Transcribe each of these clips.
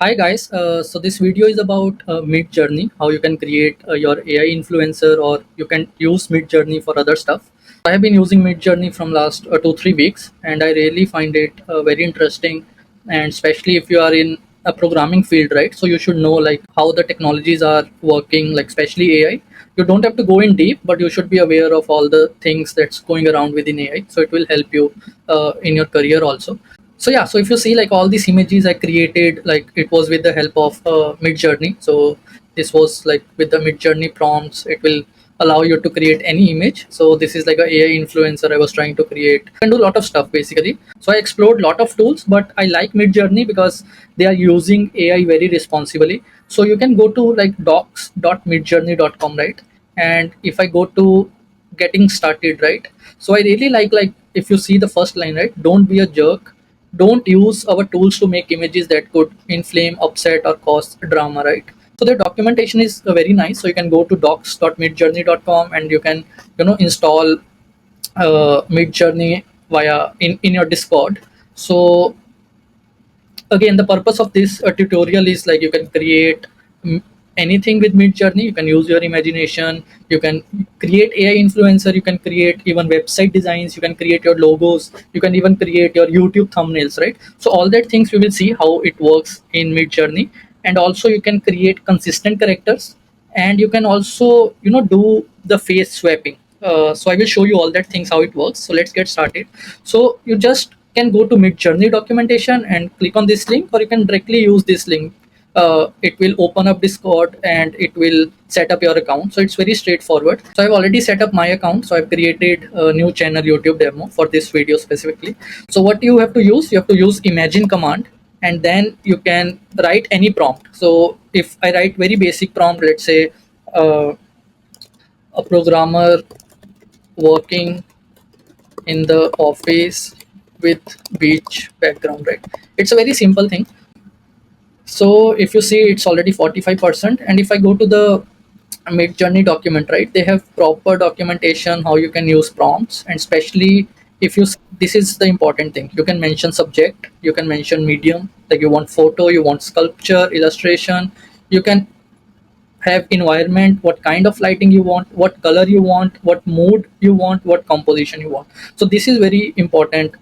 Hi guys, so this video is about MidJourney, how you can create your AI influencer or you can use MidJourney for other stuff. I have been using MidJourney from last 2-3 weeks and I really find it very interesting, and especially if you are in a programming field, right? So you should know like how the technologies are working, like especially AI. You don't have to go in deep, but you should be aware of all the things that's going around within AI. So it will help you in your career also. So yeah, so if you see like all these images I created, like it was with the help of MidJourney. So this was like with the MidJourney prompts, it will allow you to create any image. So this is like a AI influencer I was trying to create. You can do a lot of stuff basically. So I explored a lot of tools, but I like MidJourney because they are using AI very responsibly. So you can go to like docs.midjourney.com, right? And if I go to getting started, right? So I really like if you see the first line, right? Don't be a jerk, don't use our tools to make images that could inflame, upset, or cause drama, right? So the documentation is very nice. So you can go to docs.midjourney.com and you can install MidJourney via in your Discord. So again, the purpose of this tutorial is like you can create mm, anything with MidJourney. You can use your imagination, you can create AI influencer, you can create even website designs, you can create your logos, you can even create your YouTube thumbnails, right? So all that things we will see how it works in MidJourney. And also you can create consistent characters, and you can also do the face swapping. So I will show you all that things how it works. So let's get started. So you just can go to MidJourney documentation and click on this link, or you can directly use this link. It will open up Discord and it will set up your account. So it's very straightforward. So I've already set up my account. So I've created a new channel YouTube demo for this video specifically. So what you have to use, you have to use imagine command, and then you can write any prompt. So if I write very basic prompt, let's say uh, a programmer working in the office with beach background, right? It's a very simple thing. So if you see, it's already 45%. And if I go to the MidJourney document, right, they have proper documentation how you can use prompts. And especially if you this is the important thing, you can mention subject, you can mention medium, like you want photo, you want sculpture, illustration, you can have environment, what kind of lighting you want, what color you want, what mood you want, what composition you want. So this is very important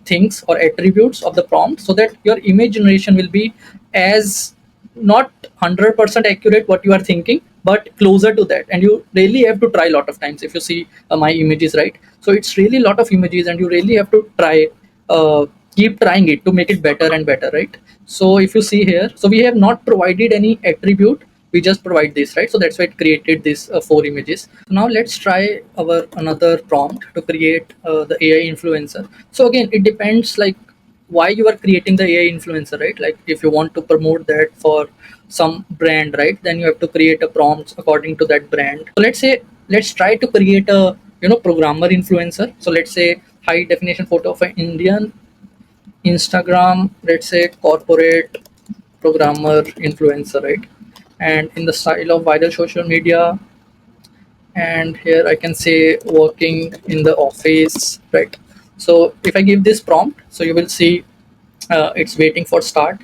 things or attributes of the prompt, so that your image generation will be as not 100% accurate what you are thinking, but closer to that. And you really have to try a lot of times. If you see my images, right, so it's really a lot of images and you really have to try, uh, keep trying it to make it better and better, right? So if you see here, so we have not provided any attribute, we just provide this, right? So that's why it created this 4 images. Now let's try our another prompt to create the AI influencer. So again, it depends like why you are creating the AI influencer, right? Like if you want to promote that for some brand, right, then you have to create a prompt according to that brand. So let's say, let's try to create a programmer influencer. So let's say high definition photo of an Indian Instagram, let's say corporate programmer influencer, right? And in the style of viral social media, and here I can say working in the office, right? So if I give this prompt, so you will see it's waiting for start.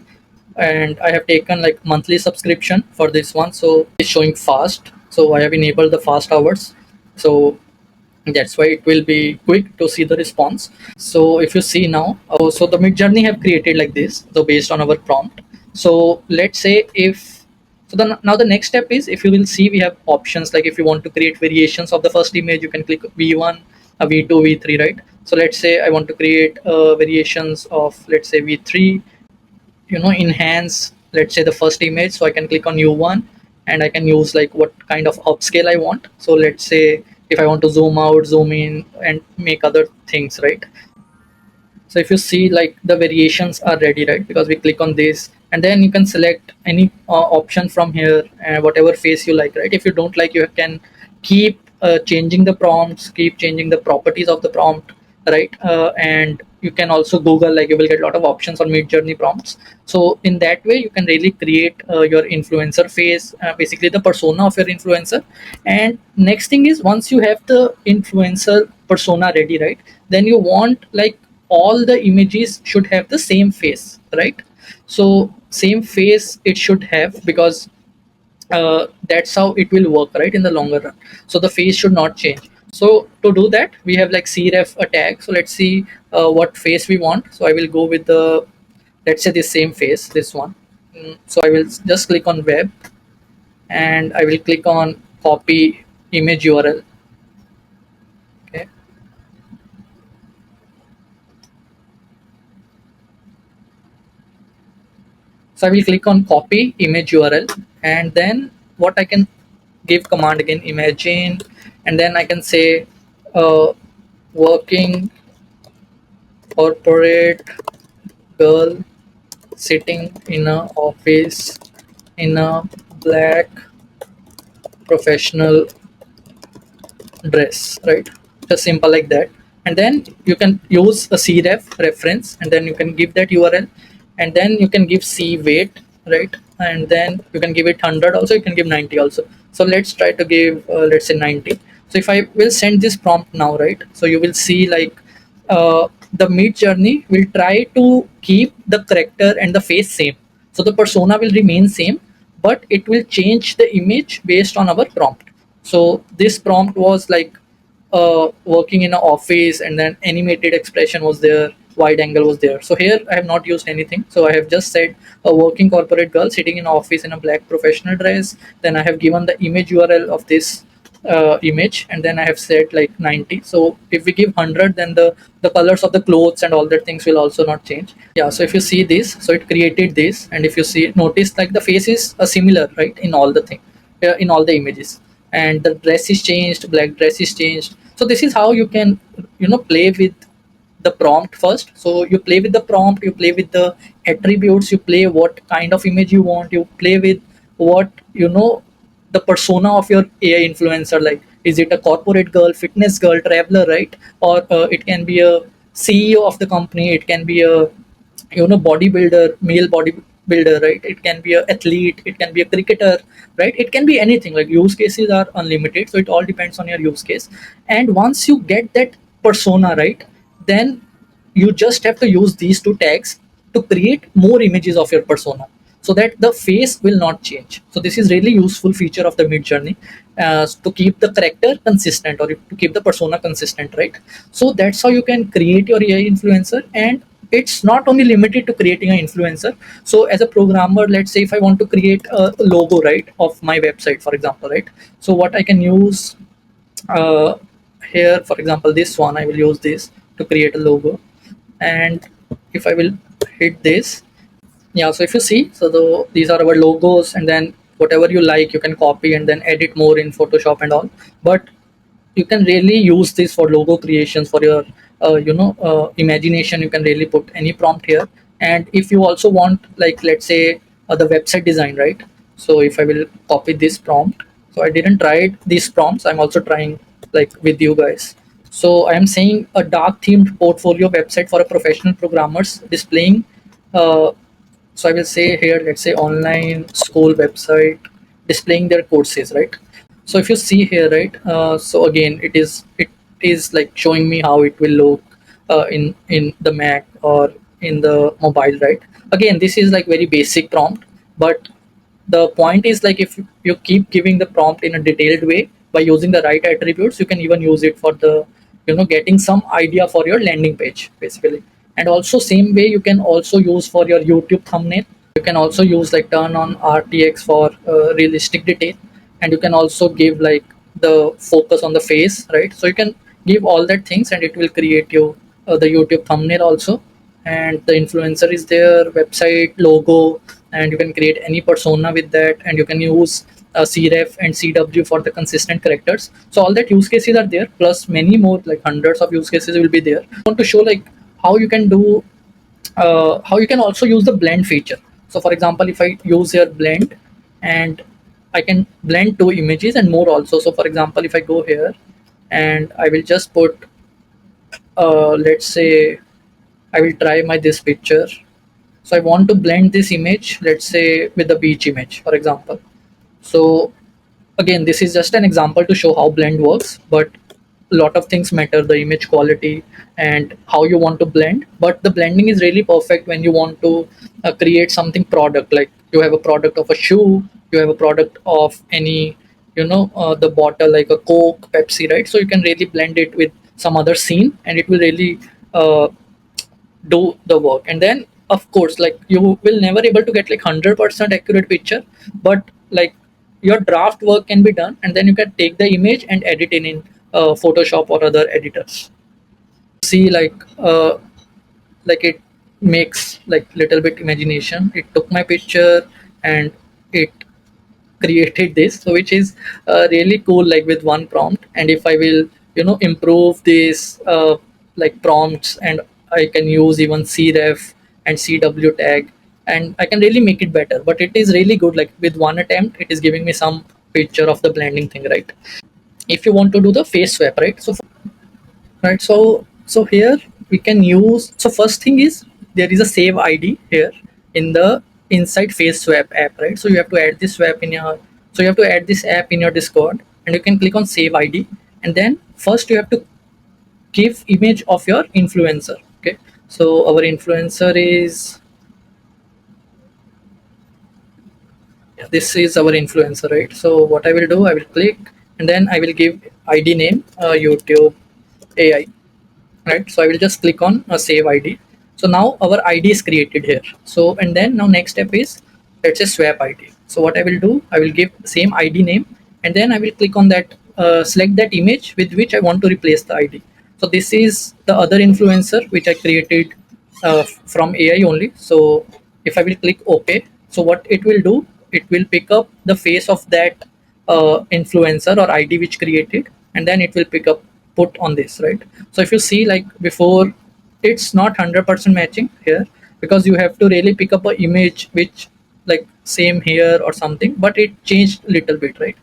And I have taken like monthly subscription for this one, so it's showing fast. So I have enabled the fast hours, so that's why it will be quick to see the response. So if you see now, so the MidJourney have created like this, so based on our prompt. So let's say if, so then now the next step is, if you will see, we have options like if you want to create variations of the first image, you can click v1, v2, v3, right? So let's say I want to create variations of, let's say, v3, enhance, let's say, the first image. So I can click on new one and I can use like what kind of upscale I want. So let's say if I want to zoom out, zoom in, and make other things, right? So if you see, like the variations are ready, right? Because we click on this and then you can select any option from here, and whatever face you like, right? If you don't like, you can keep changing the prompts, keep changing the properties of the prompt, right? And you can also Google, like you will get a lot of options on MidJourney prompts. So in that way, you can really create your influencer face, basically the persona of your influencer. And next thing is, once you have the influencer persona ready, right, then you want like all the images should have the same face, right? So same face it should have, because that's how it will work, right, in the longer run. So the face should not change. So to do that, we have like cref a tag. So let's see what face we want. So I will go with the, let's say, this same face, this one. So I will just click on web, and I will click on copy image URL. Okay. So I will click on copy image URL, and then what I can give command again, imagine, and then I can say working corporate girl sitting in a office in a black professional dress, right? Just simple like that. And then you can use a cref reference, and then you can give that URL, and then you can give c weight, right? And then you can give it 100 also, you can give 90 also. So let's try to give let's say 90. So if I will send this prompt now, right, so you will see like the MidJourney will try to keep the character and the face same. So the persona will remain same, but it will change the image based on our prompt. So this prompt was like working in an office, and then animated expression was there, wide angle was there. So here I have not used anything. So I have just said a working corporate girl sitting in an office in a black professional dress. Then I have given the image URL of this image, and then I have said like 90. So if we give 100, then the colors of the clothes and all that things will also not change. Yeah, so if you see this, so it created this, and if you see, notice like the face is similar, right, in all the thing, in all the images, and the dress is changed, black dress is changed. So this is how you can, play with the prompt first. So you play with the prompt, you play with the attributes, you play what kind of image you want, you play with what, the persona of your AI influencer, like is it a corporate girl, fitness girl, traveler, right? Or it can be a CEO of the company, it can be a, bodybuilder, male bodybuilder, right? It can be a athlete, it can be a cricketer, right? It can be anything. Like use cases are unlimited, so it all depends on your use case. And once you get that persona, right, then you just have to use these two tags to create more images of your persona, so that the face will not change. So this is really useful feature of the MidJourney, to keep the character consistent, or to keep the persona consistent, right? So that's how you can create your AI influencer. And it's not only limited to creating an influencer. So as a programmer, let's say if I want to create a logo, right, of my website, for example, right? So what I can use uh, here, for example, this one, I will use this to create a logo. And if I will hit this, yeah, so if you see, so these are our logos, and then whatever you like you can copy and then edit more in Photoshop and all. But you can really use this for logo creations, for your imagination. You can really put any prompt here. And if you also want, like, let's say the website design, right? So if I will copy this prompt, so I didn't try these prompts, I'm also trying like with you guys. So I am saying a dark themed portfolio website for a professional programmers displaying uh, so I will say here, let's say online school website displaying their courses, right? So if you see here, right, so again it is like showing me how it will look in the Mac or in the mobile, right? Again, this is like very basic prompt, but the point is like if you keep giving the prompt in a detailed way by using the right attributes, you can even use it for the, getting some idea for your landing page basically. And also same way you can also use for your YouTube thumbnail. You can also use like turn on RTX for realistic detail, and you can also give like the focus on the face, right? So you can give all that things, and it will create you the YouTube thumbnail also. And the influencer is their website logo, and you can create any persona with that, and you can use cref and cw for the consistent characters. So all that use cases are there, plus many more, like hundreds of use cases will be there. I want to show like how you can do how you can also use the blend feature. So for example, if I use here blend, and I can blend two images and more also. So for example, if I go here and I will just put let's say I will try my this picture. So I want to blend this image, let's say with the beach image, for example. So again, this is just an example to show how blend works. But a lot of things matter, the image quality and how you want to blend. But the blending is really perfect when you want to create something product, like you have a product of a shoe, you have a product of any, the bottle like a Coke, Pepsi, right? So you can really blend it with some other scene and it will really uh, do the work. And then of course, like, you will never able to get like 100% accurate picture, but like your draft work can be done, and then you can take the image and edit in Photoshop or other editors. See, like it makes like little bit imagination. It took my picture and it created this, so which is really cool, like with one prompt. And if I will improve this like prompts, and I can use even cref and cw tag, and I can really make it better. But it is really good, like with one attempt it is giving me some picture of the blending thing, right? If you want to do the face swap, right? So right, so here we can use, so first thing is there is a save id here in the inside FaceSwap app, right? So you have to add this swap in your, so you have to add this app in your Discord, and you can click on save id. And then first you have to give image of your influencer. Okay, so our influencer is, yeah, this is our influencer, right? So what I will do, I will click, and then I will give id name YouTube AI, right? So I will just click on save id. So now our id is created here. So, and then now next step is, let's say swap id. So what I will do, I will give same id name, and then I will click on that, select that image with which I want to replace the id. So this is the other influencer which I created from AI only. So if I will click OK, so what it will do, it will pick up the face of that influencer or id which created, and then it will pick up, put on this, right? So if you see, like before, it's not 100% matching here, because you have to really pick up a image which like same here or something, but it changed little bit, right?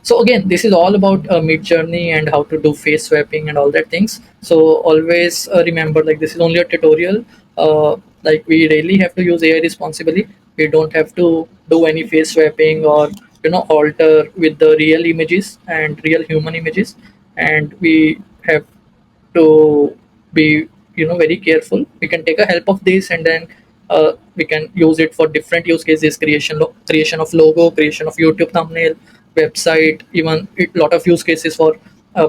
So again, this is all about MidJourney and how to do face swapping and all that things. So always remember, like this is only a tutorial. Like we really have to use AI responsibly. We don't have to do any face swapping or alter with the real images and real human images. And we have to be very careful. We can take a help of this, and then we can use it for different use cases: creation of logo, creation of YouTube thumbnail, website, even lot of use cases for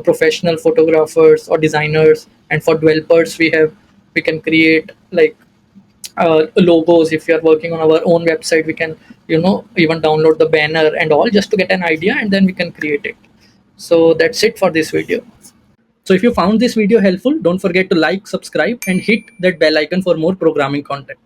professional photographers or designers. And for developers, we can create like logos. If you are working on our own website, we can even download the banner and all, just to get an idea, and then we can create it. So that's it for this video. So if you found this video helpful, don't forget to like, subscribe, and hit that bell icon for more programming content.